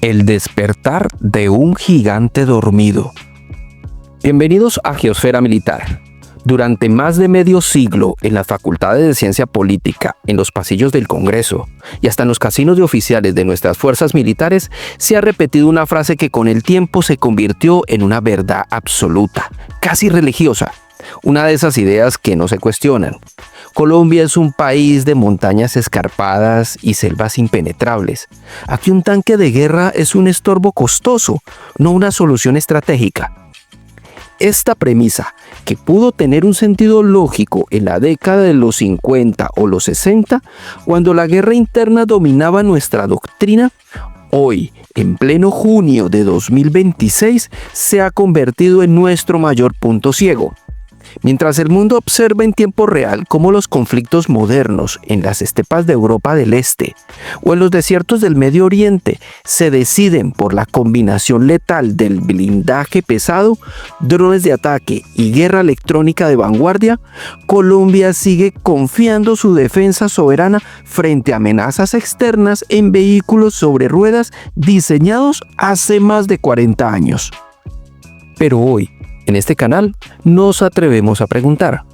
El despertar de un gigante dormido. Bienvenidos a Geosfera Militar. Durante más de medio siglo, en las facultades de ciencia política, en los pasillos del Congreso y hasta en los casinos de oficiales de nuestras fuerzas militares, se ha repetido una frase que con el tiempo se convirtió en una verdad absoluta, casi religiosa. Una de esas ideas que no se cuestionan. Colombia es un país de montañas escarpadas y selvas impenetrables. Aquí un tanque de guerra es un estorbo costoso, no una solución estratégica. Esta premisa, que pudo tener un sentido lógico en la década de los 50 o los 60, cuando la guerra interna dominaba nuestra doctrina, hoy, en pleno junio de 2026, se ha convertido en nuestro mayor punto ciego. Mientras el mundo observa en tiempo real cómo los conflictos modernos en las estepas de Europa del Este o en los desiertos del Medio Oriente se deciden por la combinación letal del blindaje pesado, drones de ataque y guerra electrónica de vanguardia, Colombia sigue confiando su defensa soberana frente a amenazas externas en vehículos sobre ruedas diseñados hace más de 40 años. Pero hoy, en este canal, nos atrevemos a preguntar,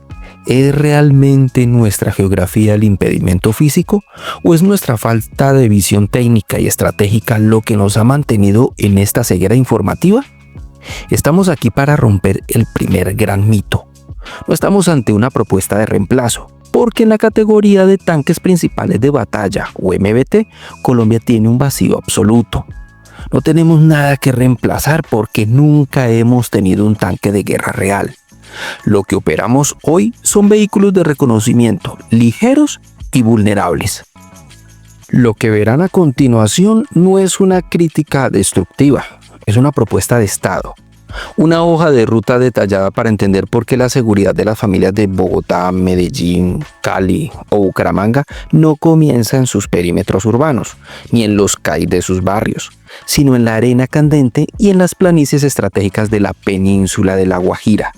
¿es realmente nuestra geografía el impedimento físico o es nuestra falta de visión técnica y estratégica lo que nos ha mantenido en esta ceguera informativa? Estamos aquí para romper el primer gran mito. No estamos ante una propuesta de reemplazo, porque en la categoría de tanques principales de batalla o MBT, Colombia tiene un vacío absoluto. No tenemos nada que reemplazar porque nunca hemos tenido un tanque de guerra real. Lo que operamos hoy son vehículos de reconocimiento ligeros y vulnerables. Lo que verán a continuación no es una crítica destructiva, es una propuesta de Estado. Una hoja de ruta detallada para entender por qué la seguridad de las familias de Bogotá, Medellín, Cali o Bucaramanga no comienza en sus perímetros urbanos, ni en los CAI de sus barrios, sino en la arena candente y en las planicies estratégicas de la península de La Guajira.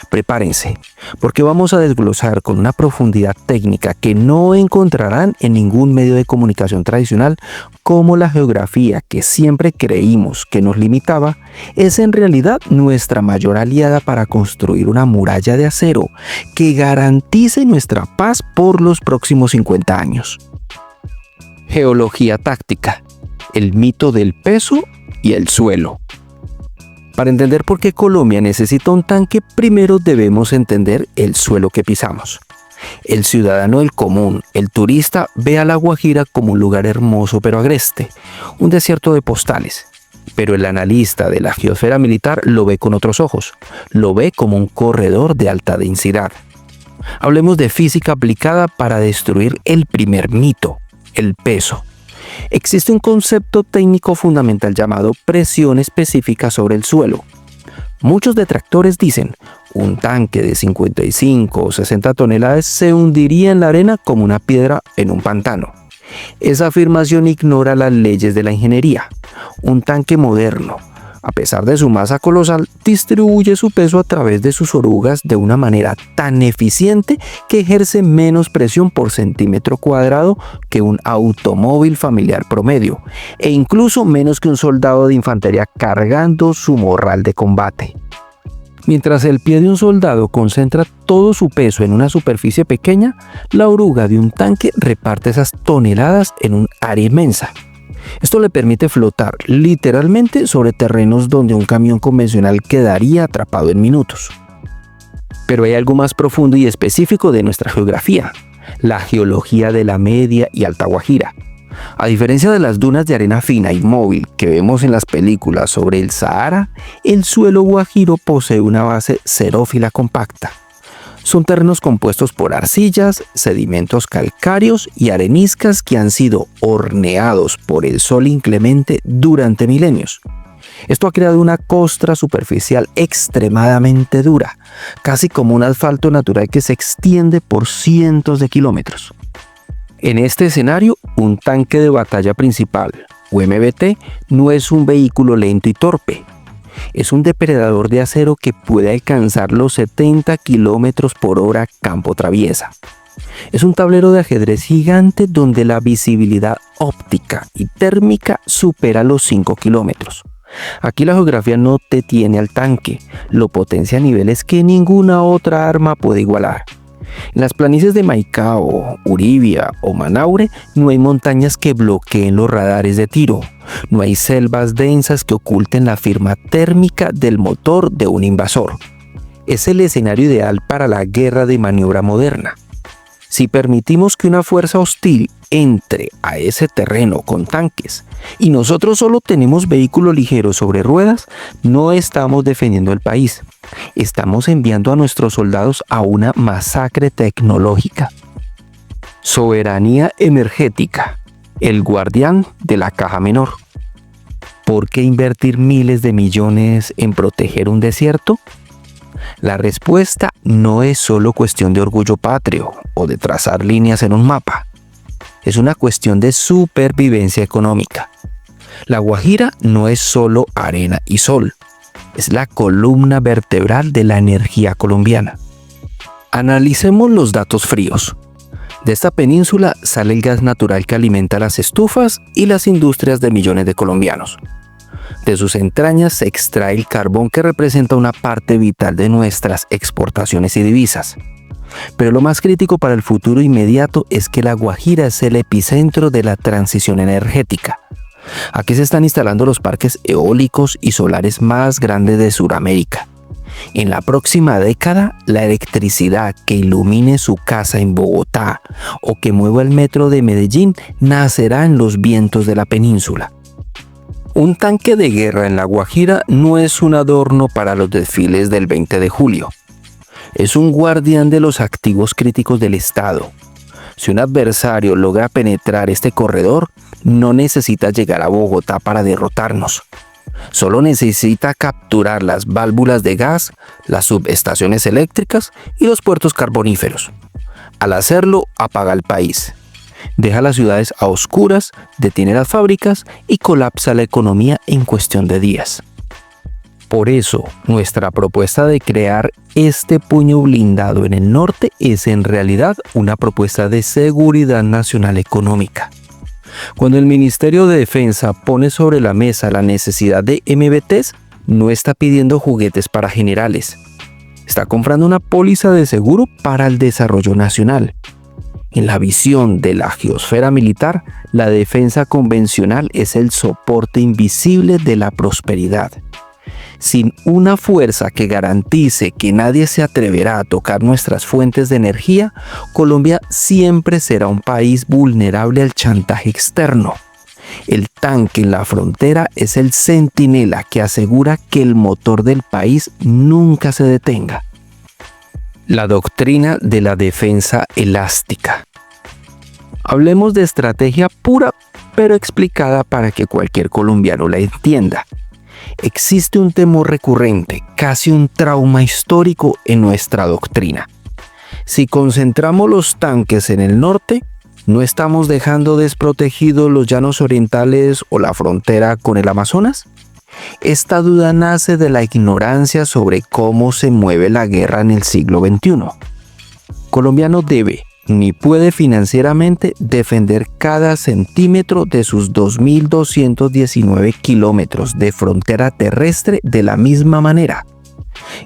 Prepárense, porque vamos a desglosar con una profundidad técnica que no encontrarán en ningún medio de comunicación tradicional cómo la geografía que siempre creímos que nos limitaba es en realidad nuestra mayor aliada para construir una muralla de acero que garantice nuestra paz por los próximos 50 años. Geología táctica, el mito del peso y el suelo. Para entender por qué Colombia necesita un tanque, primero debemos entender el suelo que pisamos. El ciudadano del común, el turista, ve a La Guajira como un lugar hermoso pero agreste, un desierto de postales. Pero el analista de la geosfera militar lo ve con otros ojos, lo ve como un corredor de alta densidad. Hablemos de física aplicada para destruir el primer mito, el peso. Existe un concepto técnico fundamental llamado presión específica sobre el suelo. Muchos detractores dicen, un tanque de 55 o 60 toneladas se hundiría en la arena como una piedra en un pantano. Esa afirmación ignora las leyes de la ingeniería. Un tanque moderno, a pesar de su masa colosal, distribuye su peso a través de sus orugas de una manera tan eficiente que ejerce menos presión por centímetro cuadrado que un automóvil familiar promedio, e incluso menos que un soldado de infantería cargando su morral de combate. Mientras el pie de un soldado concentra todo su peso en una superficie pequeña, la oruga de un tanque reparte esas toneladas en un área inmensa. Esto le permite flotar literalmente sobre terrenos donde un camión convencional quedaría atrapado en minutos. Pero hay algo más profundo y específico de nuestra geografía, la geología de la Media y Alta Guajira. A diferencia de las dunas de arena fina y móvil que vemos en las películas sobre el Sahara, el suelo guajiro posee una base xerófila compacta. Son terrenos compuestos por arcillas, sedimentos calcáreos y areniscas que han sido horneados por el sol inclemente durante milenios. Esto ha creado una costra superficial extremadamente dura, casi como un asfalto natural que se extiende por cientos de kilómetros. En este escenario, un tanque de batalla principal, o MBT, no es un vehículo lento y torpe. Es un depredador de acero que puede alcanzar los 70 km/h campo traviesa. Es un tablero de ajedrez gigante donde la visibilidad óptica y térmica supera los 5 kilómetros. Aquí la geografía no te tiene al tanque, lo potencia a niveles que ninguna otra arma puede igualar. En las planicies de Maicao, Uribia o Manaure no hay montañas que bloqueen los radares de tiro, no hay selvas densas que oculten la firma térmica del motor de un invasor. Es el escenario ideal para la guerra de maniobra moderna. Si permitimos que una fuerza hostil entre a ese terreno con tanques y nosotros solo tenemos vehículos ligeros sobre ruedas, no estamos defendiendo el país. Estamos enviando a nuestros soldados a una masacre tecnológica. Soberanía energética, el guardián de la caja menor. ¿Por qué invertir miles de millones en proteger un desierto? La respuesta no es solo cuestión de orgullo patrio o de trazar líneas en un mapa. Es una cuestión de supervivencia económica. La Guajira no es solo arena y sol. Es la columna vertebral de la energía colombiana. Analicemos los datos fríos. De esta península sale el gas natural que alimenta las estufas y las industrias de millones de colombianos. De sus entrañas se extrae el carbón que representa una parte vital de nuestras exportaciones y divisas. Pero lo más crítico para el futuro inmediato es que La Guajira es el epicentro de la transición energética. Aquí se están instalando los parques eólicos y solares más grandes de Sudamérica. En la próxima década, la electricidad que ilumine su casa en Bogotá o que mueva el metro de Medellín nacerá en los vientos de la península. Un tanque de guerra en La Guajira no es un adorno para los desfiles del 20 de julio. Es un guardián de los activos críticos del Estado. Si un adversario logra penetrar este corredor, no necesita llegar a Bogotá para derrotarnos. Solo necesita capturar las válvulas de gas, las subestaciones eléctricas y los puertos carboníferos. Al hacerlo, apaga el país. Deja las ciudades a oscuras, detiene las fábricas y colapsa la economía en cuestión de días. Por eso, nuestra propuesta de crear este puño blindado en el norte es en realidad una propuesta de seguridad nacional económica. Cuando el Ministerio de Defensa pone sobre la mesa la necesidad de MBTs, no está pidiendo juguetes para generales. Está comprando una póliza de seguro para el desarrollo nacional. En la visión de la geosfera militar, la defensa convencional es el soporte invisible de la prosperidad. Sin una fuerza que garantice que nadie se atreverá a tocar nuestras fuentes de energía, Colombia siempre será un país vulnerable al chantaje externo. El tanque en la frontera es el centinela que asegura que el motor del país nunca se detenga. La doctrina de la defensa elástica. Hablemos de estrategia pura, pero explicada para que cualquier colombiano la entienda. Existe un temor recurrente, casi un trauma histórico en nuestra doctrina. Si concentramos los tanques en el norte, ¿no estamos dejando desprotegidos los llanos orientales o la frontera con el Amazonas? Esta duda nace de la ignorancia sobre cómo se mueve la guerra en el siglo XXI. Colombia no debe ni puede financieramente defender cada centímetro de sus 2.219 kilómetros de frontera terrestre de la misma manera.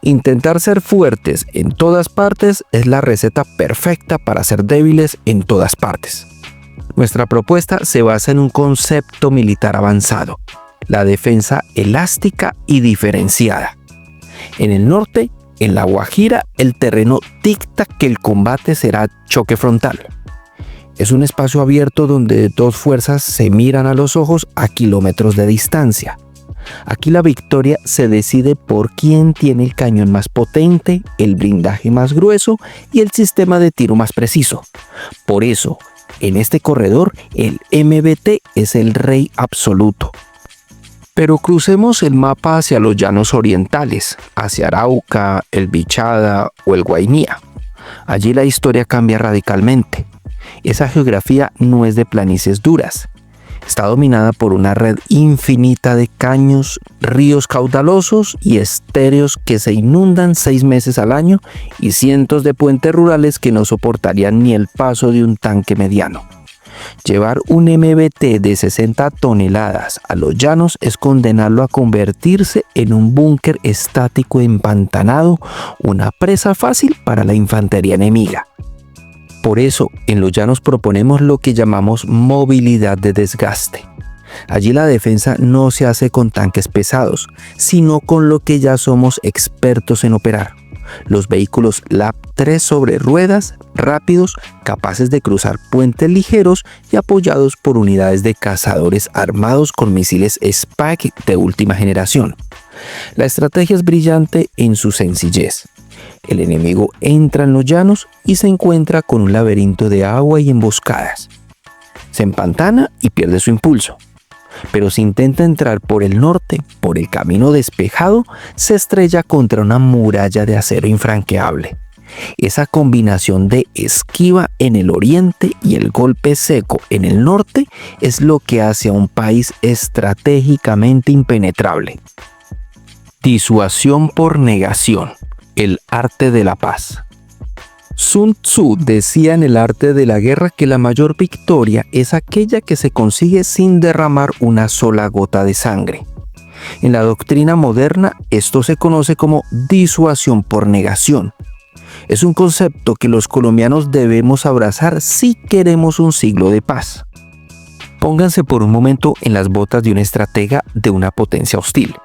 Intentar ser fuertes en todas partes es la receta perfecta para ser débiles en todas partes. Nuestra propuesta se basa en un concepto militar avanzado: la defensa elástica y diferenciada. En el norte, en La Guajira, el terreno dicta que el combate será choque frontal. Es un espacio abierto donde dos fuerzas se miran a los ojos a kilómetros de distancia. Aquí la victoria se decide por quién tiene el cañón más potente, el blindaje más grueso y el sistema de tiro más preciso. Por eso, en este corredor, el MBT es el rey absoluto. Pero crucemos el mapa hacia los llanos orientales, hacia Arauca, el Bichada o el Guainía. Allí la historia cambia radicalmente. Esa geografía no es de planicies duras. Está dominada por una red infinita de caños, ríos caudalosos y estéreos que se inundan 6 meses al año y cientos de puentes rurales que no soportarían ni el paso de un tanque mediano. Llevar un MBT de 60 toneladas a los llanos es condenarlo a convertirse en un búnker estático empantanado, una presa fácil para la infantería enemiga. Por eso, en los llanos proponemos lo que llamamos movilidad de desgaste. Allí la defensa no se hace con tanques pesados, sino con lo que ya somos expertos en operar: los vehículos LAP-3 sobre ruedas, rápidos, capaces de cruzar puentes ligeros y apoyados por unidades de cazadores armados con misiles Spike de última generación. La estrategia es brillante en su sencillez. El enemigo entra en los llanos y se encuentra con un laberinto de agua y emboscadas. Se empantana y pierde su impulso. Pero si intenta entrar por el norte, por el camino despejado, se estrella contra una muralla de acero infranqueable. Esa combinación de esquiva en el oriente y el golpe seco en el norte es lo que hace a un país estratégicamente impenetrable. Disuasión por negación. El arte de la paz. Sun Tzu decía en El arte de la guerra que la mayor victoria es aquella que se consigue sin derramar una sola gota de sangre. En la doctrina moderna, esto se conoce como disuasión por negación. Es un concepto que los colombianos debemos abrazar si queremos un siglo de paz. Pónganse por un momento en las botas de un estratega de una potencia hostil.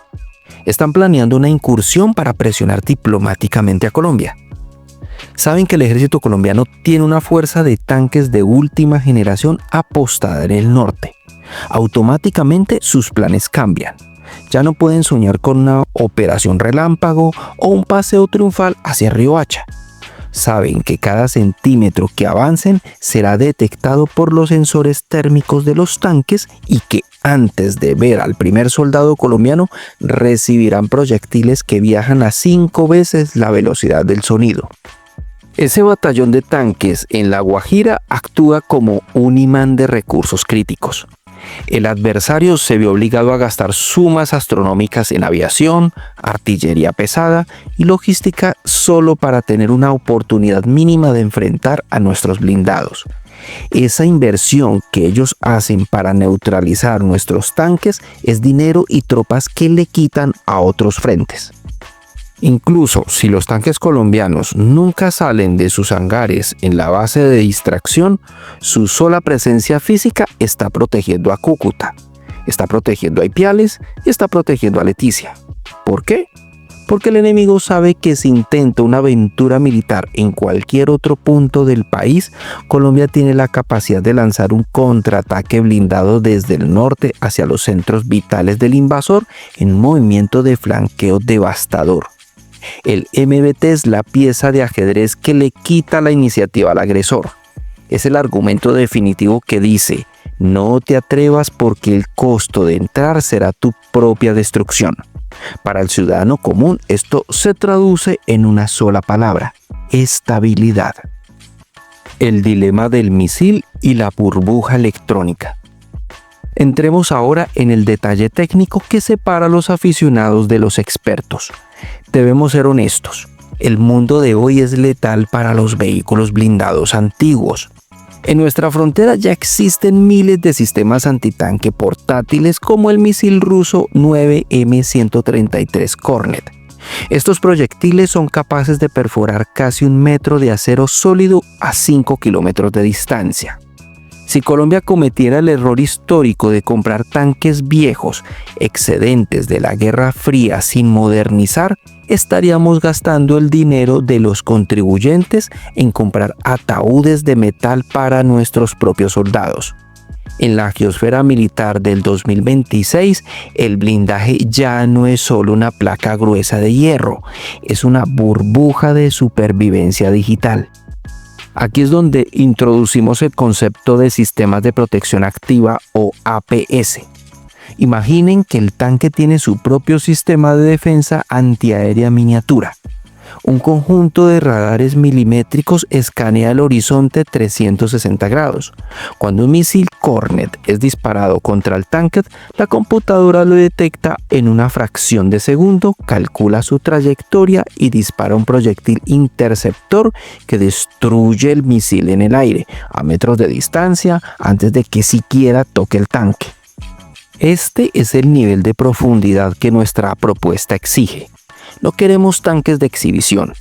Están planeando una incursión para presionar diplomáticamente a Colombia. Saben que el ejército colombiano tiene una fuerza de tanques de última generación apostada en el norte. Automáticamente sus planes cambian. Ya no pueden soñar con una operación relámpago o un paseo triunfal hacia Riohacha. Saben que cada centímetro que avancen será detectado por los sensores térmicos de los tanques y que antes de ver al primer soldado colombiano recibirán proyectiles que viajan a 5 veces la velocidad del sonido. Ese batallón de tanques en La Guajira actúa como un imán de recursos críticos. El adversario se vio obligado a gastar sumas astronómicas en aviación, artillería pesada y logística solo para tener una oportunidad mínima de enfrentar a nuestros blindados. Esa inversión que ellos hacen para neutralizar nuestros tanques es dinero y tropas que le quitan a otros frentes. Incluso si los tanques colombianos nunca salen de sus hangares en la base de distracción, su sola presencia física está protegiendo a Cúcuta, está protegiendo a Ipiales y está protegiendo a Leticia. ¿Por qué? Porque el enemigo sabe que si intenta una aventura militar en cualquier otro punto del país, Colombia tiene la capacidad de lanzar un contraataque blindado desde el norte hacia los centros vitales del invasor en un movimiento de flanqueo devastador. El MBT es la pieza de ajedrez que le quita la iniciativa al agresor. Es el argumento definitivo que dice: no te atrevas porque el costo de entrar será tu propia destrucción. Para el ciudadano común, esto se traduce en una sola palabra: estabilidad. El dilema del misil y la burbuja electrónica. Entremos ahora en el detalle técnico que separa a los aficionados de los expertos. Debemos ser honestos. El mundo de hoy es letal para los vehículos blindados antiguos. En nuestra frontera ya existen miles de sistemas antitanque portátiles como el misil ruso 9M133 Kornet. Estos proyectiles son capaces de perforar casi 1 metro de acero sólido a 5 kilómetros de distancia. Si Colombia cometiera el error histórico de comprar tanques viejos, excedentes de la Guerra Fría sin modernizar, estaríamos gastando el dinero de los contribuyentes en comprar ataúdes de metal para nuestros propios soldados. En la geosfera militar del 2026, el blindaje ya no es solo una placa gruesa de hierro, es una burbuja de supervivencia digital. Aquí es donde introducimos el concepto de sistemas de protección activa o APS. Imaginen que el tanque tiene su propio sistema de defensa antiaérea miniatura. Un conjunto de radares milimétricos escanea el horizonte 360 grados. Cuando un misil Kornet es disparado contra el tanque, la computadora lo detecta en una fracción de segundo, calcula su trayectoria y dispara un proyectil interceptor que destruye el misil en el aire, a metros de distancia, antes de que siquiera toque el tanque. Este es el nivel de profundidad que nuestra propuesta exige. No queremos tanques de exhibición.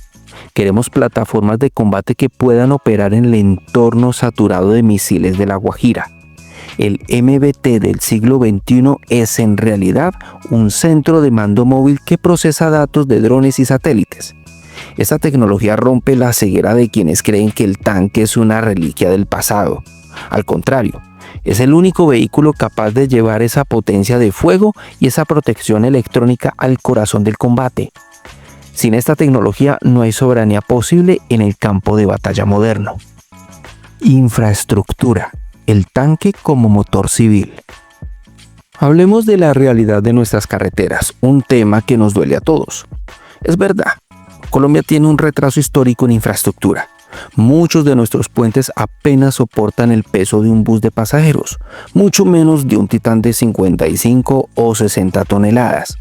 Queremos plataformas de combate que puedan operar en el entorno saturado de misiles de La Guajira. El MBT del siglo XXI es en realidad un centro de mando móvil que procesa datos de drones y satélites. Esta tecnología rompe la ceguera de quienes creen que el tanque es una reliquia del pasado. Al contrario, es el único vehículo capaz de llevar esa potencia de fuego y esa protección electrónica al corazón del combate. Sin esta tecnología no hay soberanía posible en el campo de batalla moderno. Infraestructura. El tanque como motor civil. Hablemos de la realidad de nuestras carreteras, un tema que nos duele a todos. Es verdad, Colombia tiene un retraso histórico en infraestructura. Muchos de nuestros puentes apenas soportan el peso de un bus de pasajeros, mucho menos de un Titán de 55 o 60 toneladas.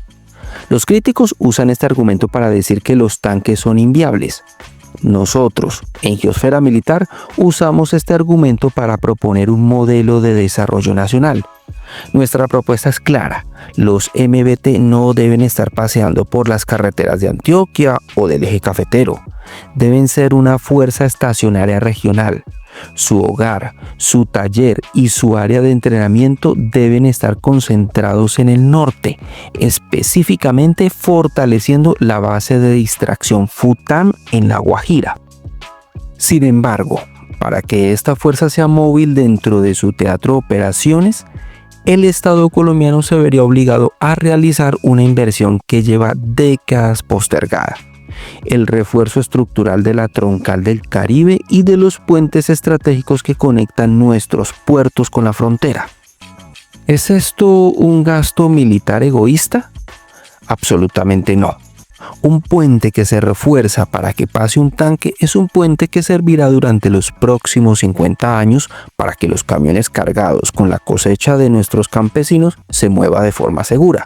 Los críticos usan este argumento para decir que los tanques son inviables. Nosotros, en Geosfera Militar, usamos este argumento para proponer un modelo de desarrollo nacional. Nuestra propuesta es clara: los MBT no deben estar paseando por las carreteras de Antioquia o del eje cafetero. Deben ser una fuerza estacionaria regional. Su hogar, su taller y su área de entrenamiento deben estar concentrados en el norte, específicamente fortaleciendo la base de distracción FUTAM en La Guajira. Sin embargo, para que esta fuerza sea móvil dentro de su teatro de operaciones, el Estado colombiano se vería obligado a realizar una inversión que lleva décadas postergada: el refuerzo estructural de la troncal del Caribe y de los puentes estratégicos que conectan nuestros puertos con la frontera. ¿Es esto un gasto militar egoísta? Absolutamente no. Un puente que se refuerza para que pase un tanque es un puente que servirá durante los próximos 50 años para que los camiones cargados con la cosecha de nuestros campesinos se muevan de forma segura.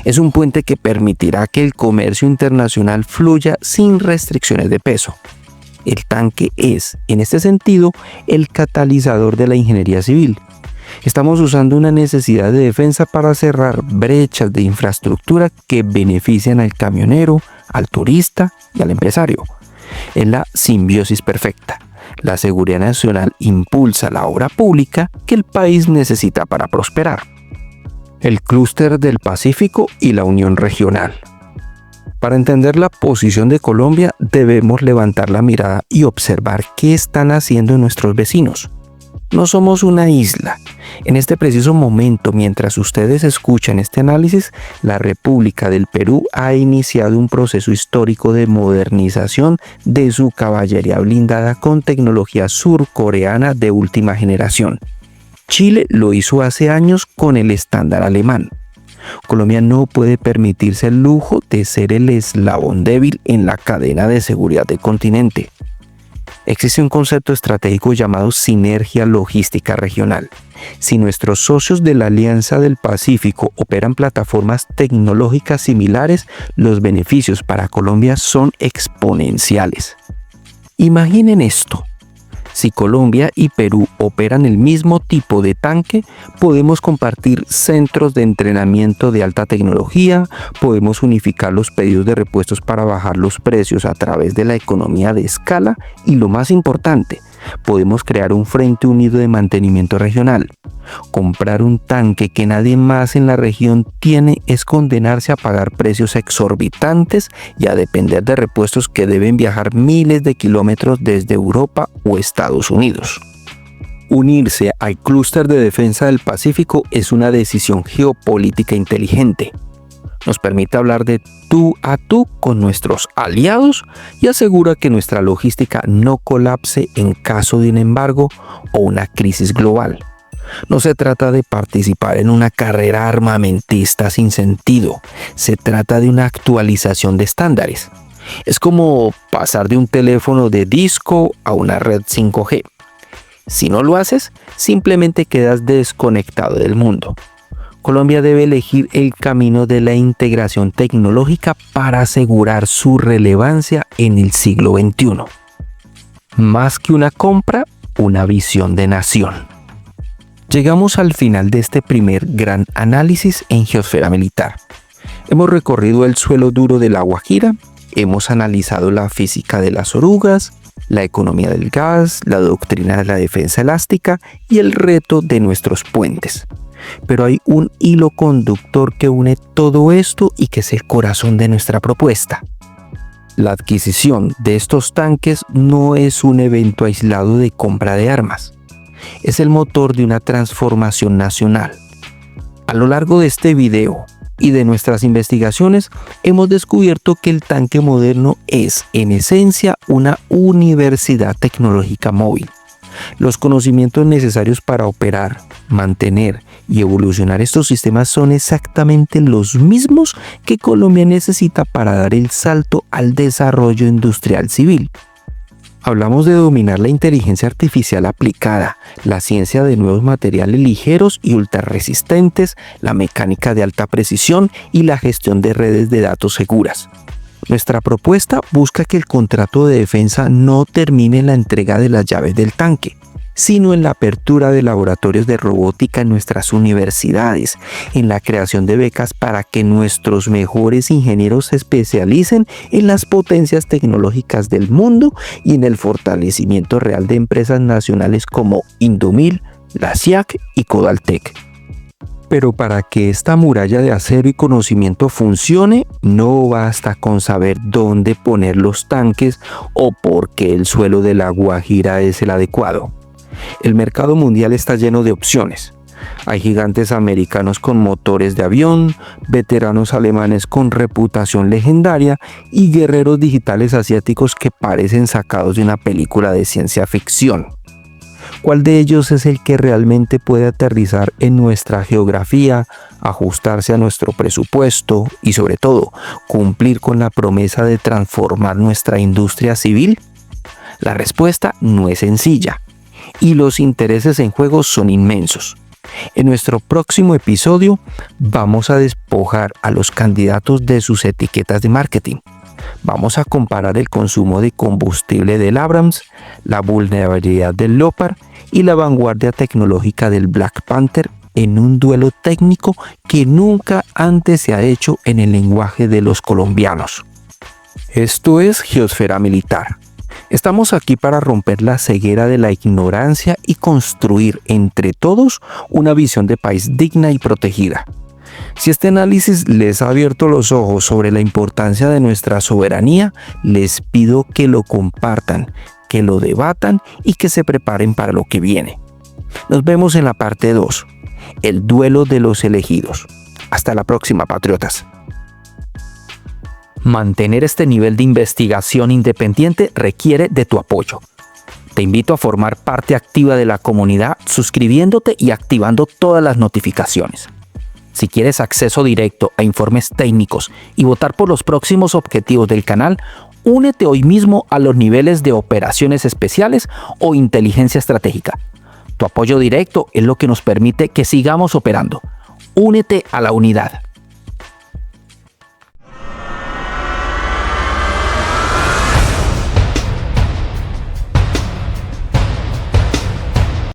Es un puente que permitirá que el comercio internacional fluya sin restricciones de peso. El tanque es, en este sentido, el catalizador de la ingeniería civil. Estamos usando una necesidad de defensa para cerrar brechas de infraestructura que benefician al camionero, al turista y al empresario. Es la simbiosis perfecta. La seguridad nacional impulsa la obra pública que el país necesita para prosperar. El clúster del Pacífico y la unión regional. Para entender la posición de Colombia, debemos levantar la mirada y observar qué están haciendo nuestros vecinos. No somos una isla. En este preciso momento, mientras ustedes escuchan este análisis, la República del Perú ha iniciado un proceso histórico de modernización de su caballería blindada con tecnología surcoreana de última generación. Chile lo hizo hace años con el estándar alemán. Colombia no puede permitirse el lujo de ser el eslabón débil en la cadena de seguridad del continente. Existe un concepto estratégico llamado sinergia logística regional. Si nuestros socios de la Alianza del Pacífico operan plataformas tecnológicas similares, los beneficios para Colombia son exponenciales. Imaginen esto. Si Colombia y Perú operan el mismo tipo de tanque, podemos compartir centros de entrenamiento de alta tecnología, podemos unificar los pedidos de repuestos para bajar los precios a través de la economía de escala y, lo más importante, podemos crear un frente unido de mantenimiento regional. Comprar un tanque que nadie más en la región tiene es condenarse a pagar precios exorbitantes y a depender de repuestos que deben viajar miles de kilómetros desde Europa o Estados Unidos. Unirse al clúster de defensa del Pacífico es una decisión geopolítica inteligente. Nos permite hablar de tú a tú con nuestros aliados y asegura que nuestra logística no colapse en caso de un embargo o una crisis global. No se trata de participar en una carrera armamentista sin sentido. Se trata de una actualización de estándares. Es como pasar de un teléfono de disco a una red 5G. Si no lo haces, simplemente quedas desconectado del mundo. Colombia debe elegir el camino de la integración tecnológica para asegurar su relevancia en el siglo XXI. Más que una compra, una visión de nación. Llegamos al final de este primer gran análisis en Geosfera Militar. Hemos recorrido el suelo duro de La Guajira, hemos analizado la física de las orugas, la economía del gas, la doctrina de la defensa elástica y el reto de nuestros puentes. Pero hay un hilo conductor que une todo esto y que es el corazón de nuestra propuesta. La adquisición de estos tanques no es un evento aislado de compra de armas. Es el motor de una transformación nacional. A lo largo de este video y de nuestras investigaciones, hemos descubierto que el tanque moderno es, en esencia, una universidad tecnológica móvil. Los conocimientos necesarios para operar, mantener y evolucionar estos sistemas son exactamente los mismos que Colombia necesita para dar el salto al desarrollo industrial civil. Hablamos de dominar la inteligencia artificial aplicada, la ciencia de nuevos materiales ligeros y ultrarresistentes, la mecánica de alta precisión y la gestión de redes de datos seguras. Nuestra propuesta busca que el contrato de defensa no termine en la entrega de las llaves del tanque, sino en la apertura de laboratorios de robótica en nuestras universidades, en la creación de becas para que nuestros mejores ingenieros se especialicen en las potencias tecnológicas del mundo y en el fortalecimiento real de empresas nacionales como Indomil, la SIAC y Codaltec. Pero para que esta muralla de acero y conocimiento funcione, no basta con saber dónde poner los tanques o por qué el suelo de La Guajira es el adecuado. El mercado mundial está lleno de opciones. Hay gigantes americanos con motores de avión, veteranos alemanes con reputación legendaria y guerreros digitales asiáticos que parecen sacados de una película de ciencia ficción. ¿Cuál de ellos es el que realmente puede aterrizar en nuestra geografía, ajustarse a nuestro presupuesto y, sobre todo, cumplir con la promesa de transformar nuestra industria civil? La respuesta no es sencilla y los intereses en juego son inmensos. En nuestro próximo episodio vamos a despojar a los candidatos de sus etiquetas de marketing. Vamos a comparar el consumo de combustible del Abrams, la vulnerabilidad del Leopard y la vanguardia tecnológica del Black Panther en un duelo técnico que nunca antes se ha hecho en el lenguaje de los colombianos. Esto es Geosfera Militar. Estamos aquí para romper la ceguera de la ignorancia y construir entre todos una visión de país digna y protegida. Si este análisis les ha abierto los ojos sobre la importancia de nuestra soberanía, les pido que lo compartan, que lo debatan y que se preparen para lo que viene. Nos vemos en la parte 2, el duelo de los elegidos. Hasta la próxima, patriotas. Mantener este nivel de investigación independiente requiere de tu apoyo. Te invito a formar parte activa de la comunidad suscribiéndote y activando todas las notificaciones. Si quieres acceso directo a informes técnicos y votar por los próximos objetivos del canal, únete hoy mismo a los niveles de operaciones especiales o inteligencia estratégica. Tu apoyo directo es lo que nos permite que sigamos operando. Únete a la unidad.